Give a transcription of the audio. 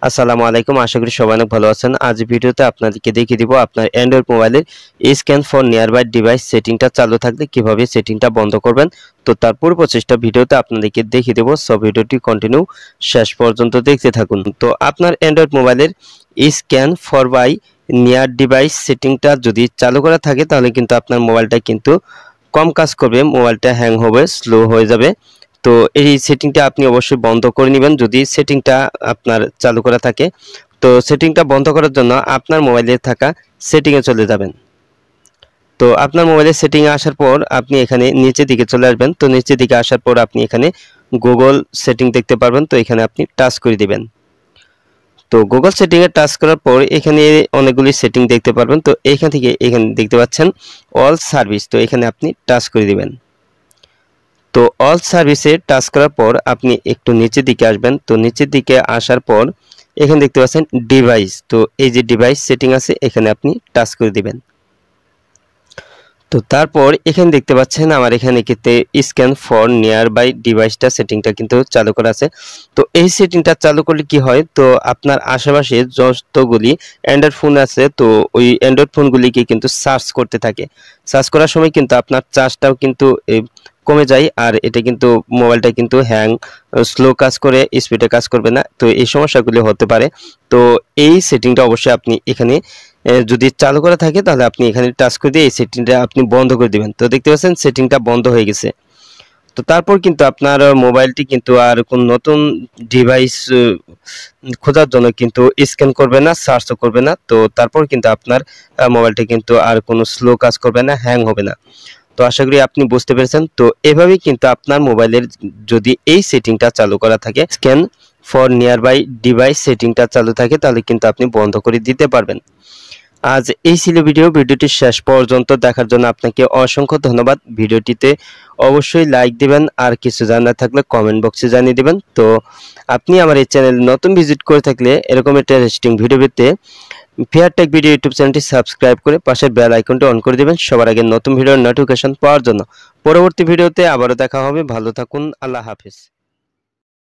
আসসালামু আলাইকুম, আশা করি সবাই অনেক ভালো আছেন। আজ ভিডিওতে আপনাদেরকে দেখিয়ে দিব আপনার অ্যান্ড্রয়েড মোবাইলের স্ক্যান ফর নিয়ারবাই ডিভাইস সেটিংটা চালু থাকলে কিভাবে সেটিংটা বন্ধ করবেন। তো তার পুরো প্রচেষ্টা ভিডিওতে আপনাদেরকে দেখিয়ে দেব। সব ভিডিওটি কন্টিনিউ শেষ পর্যন্ত দেখতে থাকুন। তো আপনার অ্যান্ড্রয়েড মোবাইলের scan for by near device সেটিংটা যদি চালু করা থাকে তাহলে কিন্তু আপনার মোবাইলটা কিন্তু কম কাজ করবে, মোবাইলটা হ্যাং হবে, স্লো হয়ে যাবে। তো এই সেটিংটা আপনি অবশ্যই বন্ধ করে নেবেন যদি সেটিংটা আপনার চালু করা থাকে। তো সেটিংটা বন্ধ করার জন্য আপনার মোবাইলে থাকা সেটিংয়ে চলে যাবেন। তো আপনার মোবাইলের সেটিংয়ে আসার পর আপনি এখানে নিচের দিকে চলে আসবেন। তো নিচের দিকে আসার পর আপনি এখানে গুগল সেটিং দেখতে পারবেন। তো এখানে আপনি টাচ করে দিবেন। তো গুগল সেটিংয়ে টাচ করার পর এখানে অনেকগুলি সেটিং দেখতে পারবেন। তো এখান থেকে এখানে দেখতে পাচ্ছেন অল সার্ভিস, তো এখানে আপনি টাচ করে দিবেন। তো অল সার্ভিসে টাচ করার পর আপনি একটু নিচের দিকে আসবেন। তো নিচের দিকে আসার পর এখানে দেখতে পাচ্ছেন ডিভাইস, তো এই যে ডিভাইস সেটিং আছে এখানে আপনি টাচ করে দিবেন। তো তারপর এখানে দেখতে পাচ্ছেন আমার এখানে কিন্তু স্ক্যান ফর নিয়ার বাই ডিভাইসটা সেটিংটা কিন্তু চালু করা আছে। তো এই সেটিংটা চালু করলে কি হয়, তো আপনার আশেপাশে যতগুলি অ্যান্ড্রয়েড ফোন আছে তো ওই অ্যান্ড্রয়েড ফোনগুলিকে কিন্তু সার্চ করতে থাকে। সার্চ করার সময় কিন্তু আপনার চার্জটাও কিন্তু কমে যায়, আর এটা কিন্তু মোবাইলটা কিন্তু হ্যাং, স্লো কাজ করে, স্পিডে কাজ করবে না। তো এই সমস্যাগুলি হতে পারে। তো এই সেটিংটা অবশ্যই আপনি এখানে যদি চালু করা থাকে তাহলে আপনি এখানে টাচ করে দিয়ে এই সেটিংটা আপনি বন্ধ করে দিবেন। তো দেখতে পাচ্ছেন সেটিংটা বন্ধ হয়ে গেছে। তো তারপর কিন্তু আপনার মোবাইলটি কিন্তু আর কোন নতুন ডিভাইস খোঁজার জন্য কিন্তু স্ক্যান করবে না, সার্চও করবে না। তো তারপর কিন্তু আপনার মোবাইলটি কিন্তু আর কোনো স্লো কাজ করবে না, হ্যাং হবে না। তো আশা করি আপনি বুঝতে পেরেছেন। তো এভাবেই কিন্তু আপনার মোবাইলের যদি এই সেটিংটা চালু করা থাকে, স্ক্যান ফর নিয়ারবাই ডিভাইস সেটিংটা চালু থাকে, তাহলে কিন্তু আপনি বন্ধ করে দিতে পারবেন। আজ এই ছিল ভিডিওটি শেষ পর্যন্ত দেখার জন্য আপনাকে অসংখ্য ধন্যবাদ। ভিডিওটিতে অবশ্যই লাইক দিবেন, আর কিছু জানার থাকলে কমেন্ট বক্সে জানিয়ে দিবেন। তো আপনি আমার এই চ্যানেল নতুন ভিজিট করে থাকলে এরকম ইন্টারেস্টিং ভিডিও পেতে ফেয়ার টেক ভিডিও ইউটিউব চ্যানেলটি সাবস্ক্রাইব করে পাশের বেল আইকনটি অন করে দিবেন সবার আগে নতুন ভিডিওর নোটিফিকেশন পাওয়ার জন্য। পরবর্তী ভিডিওতে আবারও দেখা হবে। ভালো থাকুন, আল্লাহ হাফেজ।